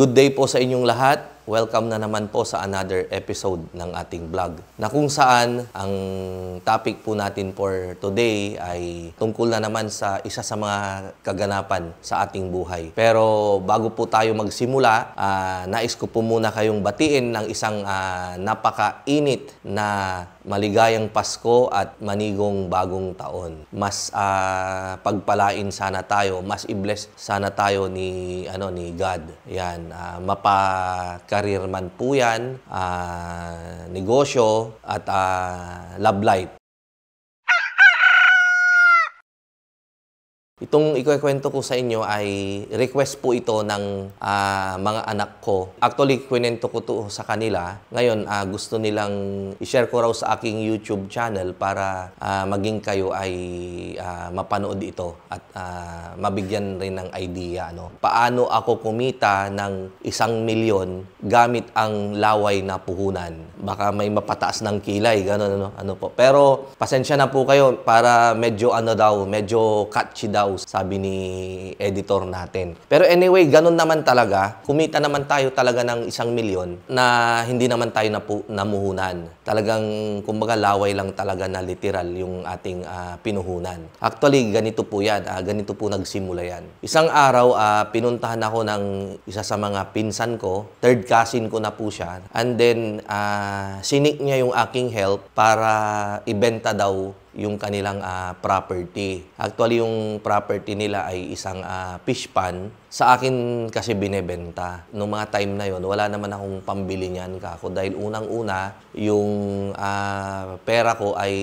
Good day po sa inyong lahat. Welcome na naman po sa another episode ng ating vlog na kung saan ang topic po natin for today ay tungkol na naman sa isa sa mga kaganapan sa ating buhay. Pero bago po tayo magsimula, nais ko po muna kayong batiin ng isang napakainit na maligayang Pasko at manigong bagong taon. Mas pagpalain sana tayo, mas i-bless sana tayo ni God. Yan, mapa-career man po yan, negosyo at love life. Itong ikukwento ko sa inyo ay request po ito ng mga anak ko. Actually, kwento ko to sa kanila. Ngayon, gusto nilang i-share ko raw sa aking YouTube channel para maging kayo ay mapanood ito at mabigyan rin ng idea. Paano ako kumita ng 1 milyon gamit ang laway na puhunan? Baka may mapataas ng kilay, gano'n, ano po. Pero pasensya na po kayo para medyo medyo catchy daw, sabi ni editor natin. Pero anyway, ganun naman talaga. Kumita naman tayo talaga ng 1 milyon na hindi naman tayo namuhunan. Talagang, kumbaga, laway lang talaga na literal yung ating pinuhunan. Actually, ganito po yan. Ganito po nagsimula yan. Isang araw, pinuntahan ako ng isa sa mga pinsan ko. Third cousin ko na po siya. And then, sinik niya yung aking help para ibenta daw yung kanilang property. Actually, yung property nila ay isang fish pan. Sa akin kasi binebenta. Noong mga time na yon, wala naman akong pambili niyan kako. Dahil unang-una, yung pera ko ay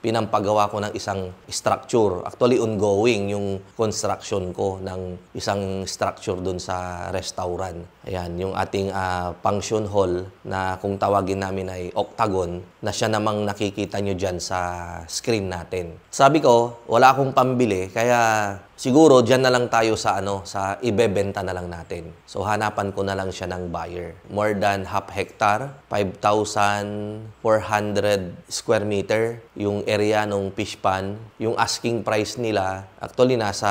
pinampagawa ko ng isang structure. Actually, ongoing yung construction ko ng isang structure dun sa restaurant. Ayan, yung ating function hall na kung tawagin namin ay octagon, na siya namang nakikita nyo dyan sa screen natin. Sabi ko, wala akong pambili, kaya siguro dyan na lang tayo sa sa ibebenta na lang natin. So hanapan ko na lang siya ng buyer. More than half hectare, 5,400 square meter yung area ng fish pan. Yung asking price nila, actually nasa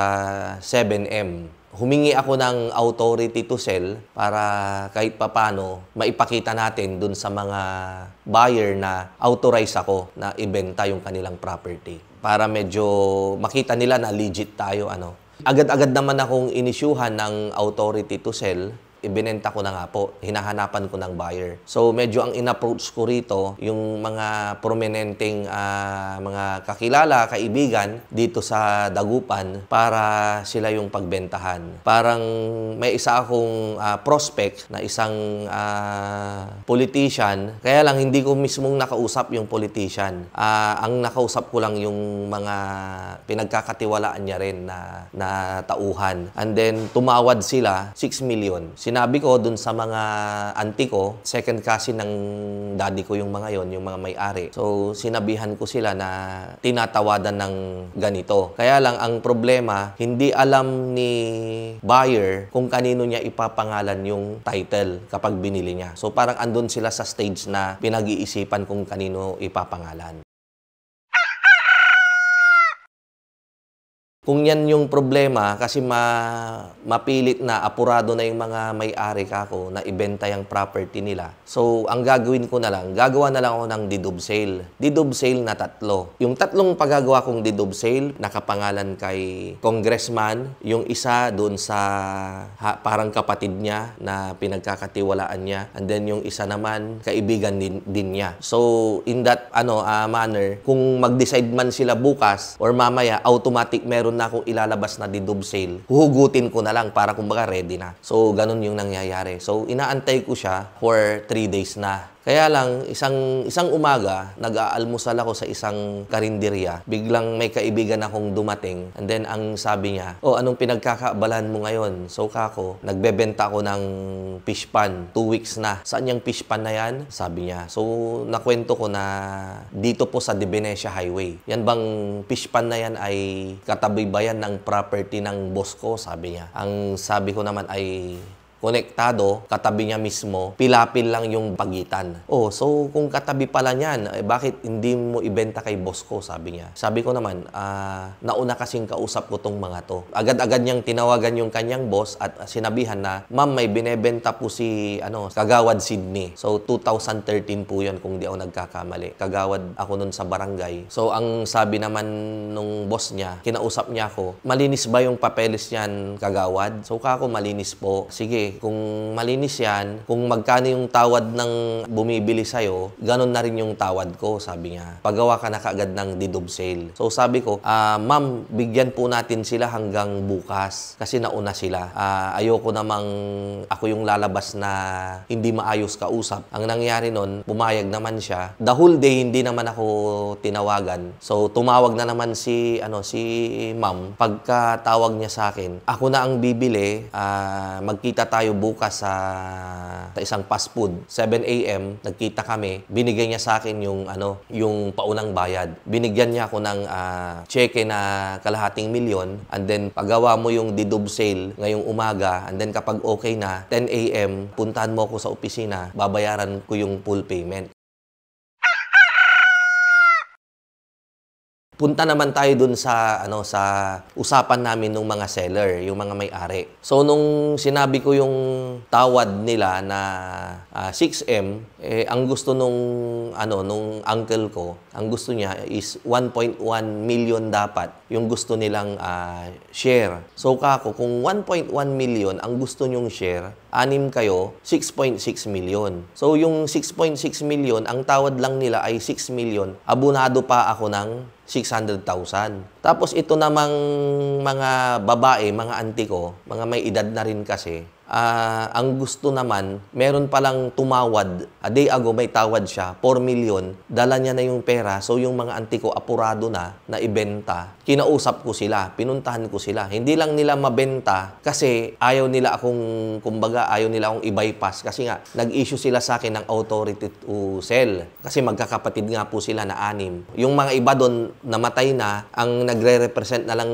7M. Humingi ako ng authority to sell para kahit papano maipakita natin dun sa mga buyer na authorized ako na ibenta yung kanilang property. Para medyo makita nila na legit tayo. Agad-agad naman akong inisyuhan ng authority to sell. Ibinenta ko na nga po, hinahanapan ko ng buyer. So medyo ang in-approach ko rito, yung mga prominenteng mga kakilala, kaibigan dito sa Dagupan para sila yung pagbentahan. Parang may isa akong prospect na isang politician, kaya lang hindi ko mismong nakausap yung politician. Ang nakausap ko lang yung mga pinagkakatiwalaan niya rin na tauhan. And then tumawad sila 6 million. Sinabi ko dun sa mga auntie ko, second cousin ng daddy ko yung mga yon, yung mga may-ari. So, sinabihan ko sila na tinatawadan ng ganito. Kaya lang, ang problema, hindi alam ni buyer kung kanino niya ipapangalan yung title kapag binili niya. So, parang andun sila sa stage na pinag-iisipan kung kanino ipapangalan. Kung yan yung problema, kasi mapilit na, apurado na yung mga may-ari kako na ibenta yung property nila. So, ang gagawin ko na lang, gagawa na lang ako ng deed of sale. Deed of sale na 3. Yung 3 paggagawa kong deed of sale, nakapangalan kay congressman. Yung isa doon sa parang kapatid niya na pinagkakatiwalaan niya. And then yung isa naman, kaibigan din niya. So, in that manner, kung mag-decide man sila bukas or mamaya, automatic meron na akong ilalabas na deed of sale, huhugutin ko na lang para kumbaga ready na. So, ganun yung nangyayari. So, inaantay ko siya for 3 days na. Kaya lang, isang umaga, nag-aalmusal ako sa isang karinderya. Biglang may kaibigan akong dumating. And then, ang sabi niya, anong pinagkakaabalahan mo ngayon? So, kako, nagbebenta ako ng fish pan. 2 weeks na. Saan yung fish pan na yan? Sabi niya. So, nakwento ko na dito po sa Divinesia Highway. Yan bang fish pan na yan ay katabi ba yan ng property ng boss ko? Sabi niya. Ang sabi ko naman ay konektado, katabi niya mismo, pilapil lang yung pagitan. Oh, so kung katabi pala niyan, bakit hindi mo ibenta kay boss ko, sabi niya. Sabi ko naman, nauna kasing kausap ko tong mga to. Agad-agad niyang tinawagan yung kanyang boss at sinabihan na, ma'am, may binebenta po si Kagawad Sydney. So 2013 po yun kung di ako nagkakamali. Kagawad ako nun sa barangay. So ang sabi naman nung boss niya, kinausap niya ako, malinis ba yung papeles niyan, Kagawad? So kako, malinis po. Sige, kung malinis yan, kung magkano yung tawad ng bumibili sa'yo, ganun na rin yung tawad ko, sabi niya. Pagawa ka na kaagad ng deed of sale. So sabi ko, ma'am, bigyan po natin sila hanggang bukas kasi nauna sila. Ayoko namang ako yung lalabas na hindi maayos kausap. Ang nangyari nun, pumayag naman siya. The whole day, hindi naman ako tinawagan. So tumawag na naman si ma'am. Pagkatawag niya sa akin, ako na ang bibili, magkita tayo bukas sa isang fast food. 7 a.m. nagkita kami. Binigay niya sa akin yung paunang bayad. Binigyan niya ako ng cheque na kalahating milyon, and then pagawa mo yung deed of sale ngayong umaga, and then kapag okay na, 10 a.m. puntahan mo ako sa opisina, babayaran ko yung full payment. Punta naman tayo dun sa usapan namin ng mga seller, yung mga may-ari. So nung sinabi ko yung tawad nila na 6M, ang gusto nung uncle ko, ang gusto niya is 1.1 million dapat yung gusto nilang share. So kako, kung 1.1 million ang gusto nyong share, 6 kayo, 6.6 million. So yung 6.6 million, ang tawad lang nila ay 6 million. Abonado pa ako ng 600,000. Tapos ito namang mga babae, mga auntie ko, mga may edad na rin kasi, ang gusto naman, meron palang tumawad, a day ago may tawad siya, 4 million, dala niya na yung pera, so yung mga auntie ko apurado na ibenta. Kinausap ko sila, pinuntahan ko sila. Hindi lang nila mabenta kasi ayaw nila akong i-bypass kasi nga, nag-issue sila sa akin ng authority to sell. Kasi magkakapatid nga po sila na 6. Yung mga iba doon namatay na, ang nagre-represent na lang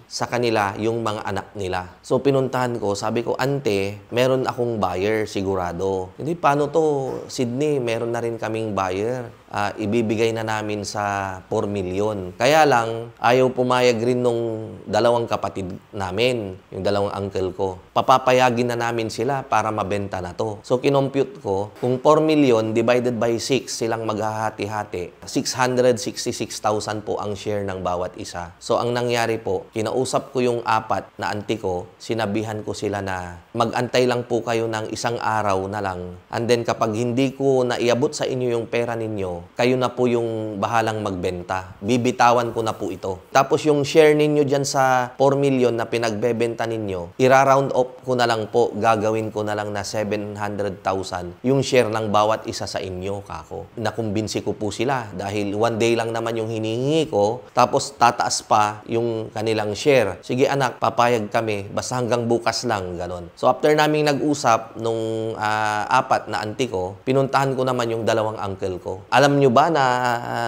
sa kanila yung mga anak nila. So pinuntahan ko, sabi ko, ante, meron akong buyer sigurado. Hindi, paano to, Sydney? Meron na rin kaming buyer. Ibibigay na namin sa 4 million. Kaya lang, ayaw pumayag rin nung dalawang kapatid namin, yung dalawang uncle ko. Papapayagin na namin sila para mabenta na to. So, kinompute ko, kung 4 million divided by 6, silang maghahati-hati. 666,000 po ang share ng bawat isa. So, ang nangyari po, kinausap ko yung 4 na auntie ko, sinabihan ko sila na mag-antay lang po kayo ng isang araw na lang. And then, kapag hindi ko naiabot sa inyo yung pera ninyo, kayo na po yung bahalang magbenta. Bibitawan ko na po ito. Tapos yung share ninyo dyan sa 4 million na pinagbebenta ninyo, ira-round up ko na lang po, gagawin ko na lang na 700,000 yung share ng bawat isa sa inyo, kako. Nakumbinsi ko po sila dahil 1 day lang naman yung hinihingi ko, tapos tataas pa yung kanilang share. Sige anak, papayag kami, basta hanggang bukas lang, ganon. So after naming nag-usap nung 4 na auntie ko, pinuntahan ko naman yung dalawang uncle ko. Alam nyo ba na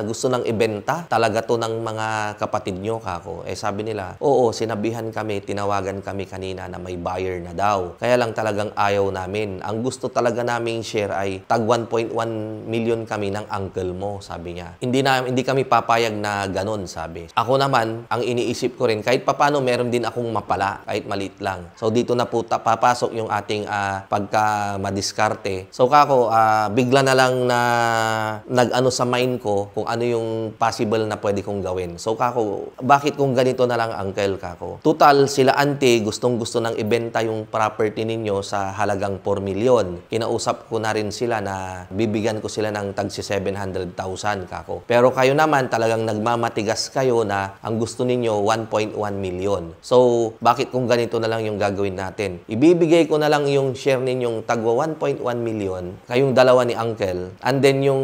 gusto nang ibenta talaga to ng mga kapatid nyo, kako? Sabi nila, oo, sinabihan kami, tinawagan kami kanina na may buyer na daw. Kaya lang talagang ayaw namin. Ang gusto talaga naming share ay tag 1.1 million kami ng uncle mo, sabi niya. Hindi kami papayag na ganon, sabi. Ako naman, ang iniisip ko rin, kahit papano meron din akong mapala, kahit maliit lang. So dito na po papasok yung ating pagka madiskarte. So kako, bigla na lang na nag-ano sa mind ko kung ano yung possible na pwede kong gawin. So kako, bakit kung ganito na lang, uncle, kako? Total, sila auntie, gustong-gusto nang ibenta yung property ninyo sa halagang 4 million. Kinausap ko na rin sila na bibigyan ko sila ng tag 700,000, kako. Pero kayo naman, talagang nagmamatigas kayo na ang gusto ninyo 1.1 million. So, bakit kung ganito na lang yung gagawin natin? Ibibigay ko na lang yung share ninyong tagwa 1.1 million, kayong dalawa ni uncle, and then yung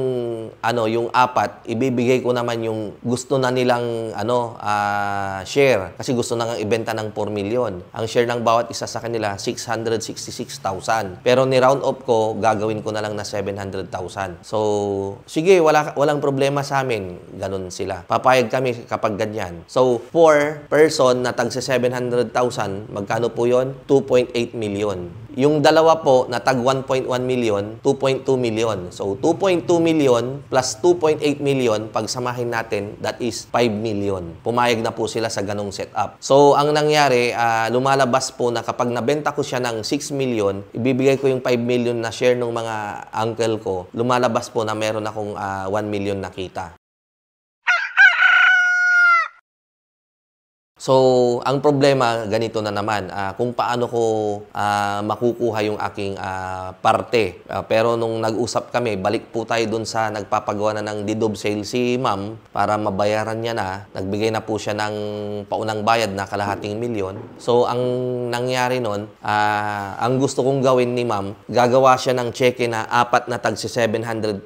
4, ibibigay ko naman yung gusto na nilang share kasi gusto na nga ibenta ng 4 million. Ang share ng bawat isa sa kanila 666,000. Pero ni round up ko, gagawin ko na lang na 700,000. So, sige, walang problema sa amin. Ganun sila. Papayag kami kapag ganyan. So, 4 person na tag 700,000, magkano po 'yon? 2.8 million. Yung dalawa po na tag 1.1 million, 2.2 million. So 2.2 million plus 2.8 million, pagsamahin natin, that is 5 million. Pumayag na po sila sa ganong setup. So ang nangyari, lumalabas po na kapag nabenta ko siya ng 6 million, ibibigay ko yung 5 million na share ng mga uncle ko, lumalabas po na meron akong 1 million na kita. So, ang problema, ganito na naman, kung paano ko makukuha yung aking parte. Pero nung nag-usap kami, balik po tayo dun sa nagpapagawa na ng deed of sale si ma'am para mabayaran niya na. Nagbigay na po siya ng paunang bayad na kalahating milyon. So, ang nangyari nun, ang gusto kong gawin ni ma'am, gagawa siya ng cheque na 4 na tag 700,000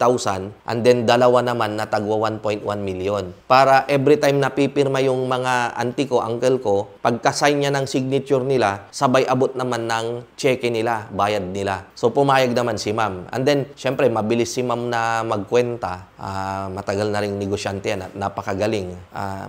and then dalawa naman na tagwa 1.1 million. Para every time na pipirma yung mga auntie ko, uncle ko, pagka-sign niya ng signature nila, sabay abot naman ng cheque nila, bayad nila. So, pumayag naman si ma'am. And then, syempre, mabilis si ma'am na magkwenta. Matagal na ring negosyante yan at napakagaling.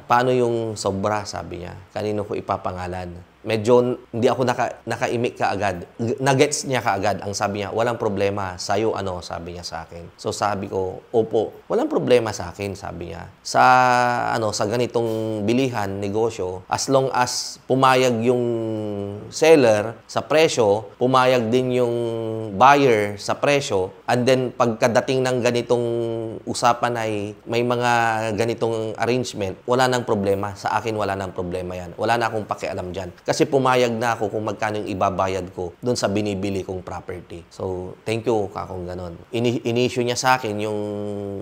Paano yung sobra, sabi niya? Kanino ko ipapangalan? Medyo hindi ako nakaimik kaagad. Nagets niya kaagad. Ang sabi niya, walang problema. Sa'yo ano, sabi niya sa akin. So sabi ko, opo, walang problema sa akin, sabi niya. Sa ganitong bilihan, negosyo, as long as pumayag yung seller sa presyo, pumayag din yung buyer sa presyo, and then pagkadating ng ganitong usapan ay may mga ganitong arrangement, wala nang problema. Sa akin, wala nang problema yan. Wala na akong pakialam dyan. Kasi pumayag na ako kung magkano yung ibabayad ko doon sa binibili kong property. So, thank you kakong ganon. In-issue niya sa akin yung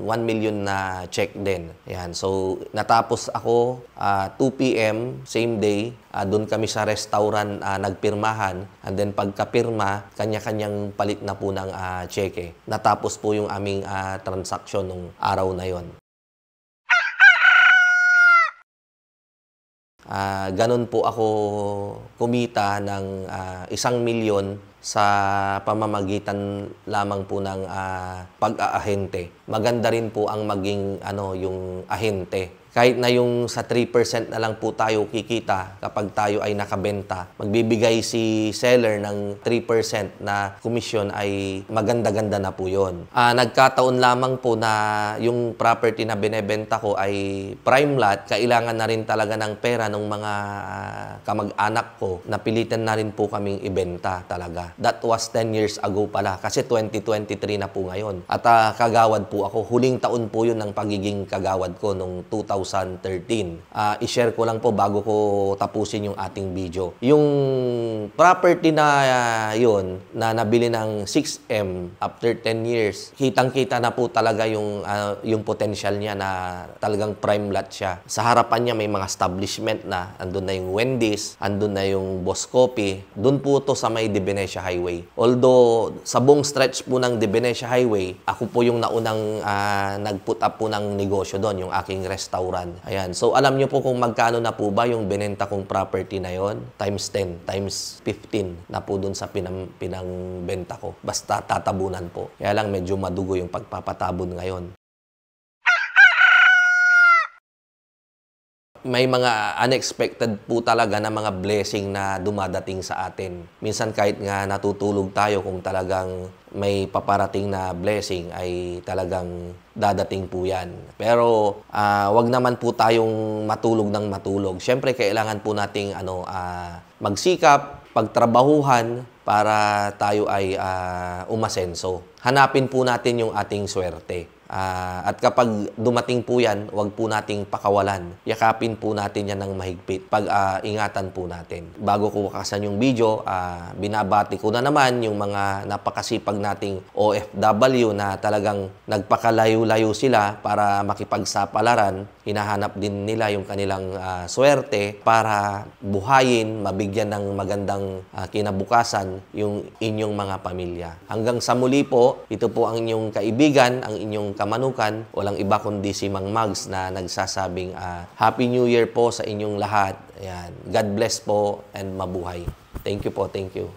1 million na check din. Ayan. So, natapos ako 2 p.m. same day. Doon kami sa restaurant nagpirmahan. And then pagkapirma, kanya-kanyang palit na po ng cheque. Natapos po yung aming transaction nung araw na yon. Ganon po ako kumita ng 1 milyon sa pamamagitan lamang po ng pag-aahente. Maganda rin po ang maging yung ahente. Kahit na yung sa 3% na lang po tayo kikita kapag tayo ay nakabenta, magbibigay si seller ng 3% na komisyon ay maganda-ganda na po yun. Nagkataon lamang po na yung property na binebenta ko ay prime lot, kailangan na rin talaga ng pera ng mga kamag-anak ko. Napilitan na rin po kaming ibenta talaga. That was 10 years ago pala kasi 2023 na po ngayon. At kagawad po ako. Huling taon po yun ng pagiging kagawad ko nung 2013. I-share ko lang po bago ko tapusin yung ating video. Yung property na yun, na nabili ng 6M after 10 years, kitang-kita na po talaga yung potential niya na talagang prime lot siya. Sa harapan niya may mga establishment na, andun na yung Wendy's, andun na yung Boss Coffee. Doon po to sa may Divinesia Highway. Although, sa buong stretch po ng Divinesia Highway, ako po yung naunang nag-put up po ng negosyo doon, yung aking restaurant. Ayan. So, alam nyo po kung magkano na po ba yung binenta kong property na yon? Times 10, times 15 na po dun sa pinangbenta ko. Basta tatabunan po. Kaya lang medyo madugo yung pagpapatabon ngayon. May mga unexpected po talaga na mga blessing na dumadating sa atin. Minsan kahit nga natutulog tayo, kung talagang may paparating na blessing ay talagang dadating po yan. Pero wag naman po tayong matulog ng matulog. Siyempre kailangan po nating magsikap, pagtrabahuhan para tayo ay umasenso. Hanapin po natin yung ating swerte. At kapag dumating po yan, huwag po nating pakawalan. Yakapin po natin yan ng mahigpit. Ingatan po natin. Bago ko wakasan yung video, binabati ko na naman yung mga napakasipag nating OFW na talagang nagpakalayo-layo sila para makipagsapalaran. Hinahanap din nila yung kanilang swerte para buhayin, mabigyan ng magandang kinabukasan yung inyong mga pamilya. Hanggang sa muli po, ito po ang inyong kaibigan, ang inyong kamanukan, walang iba kundi si Mang Mags na nagsasabing Happy New Year po sa inyong lahat. Ayan. God bless po and mabuhay. Thank you po, thank you.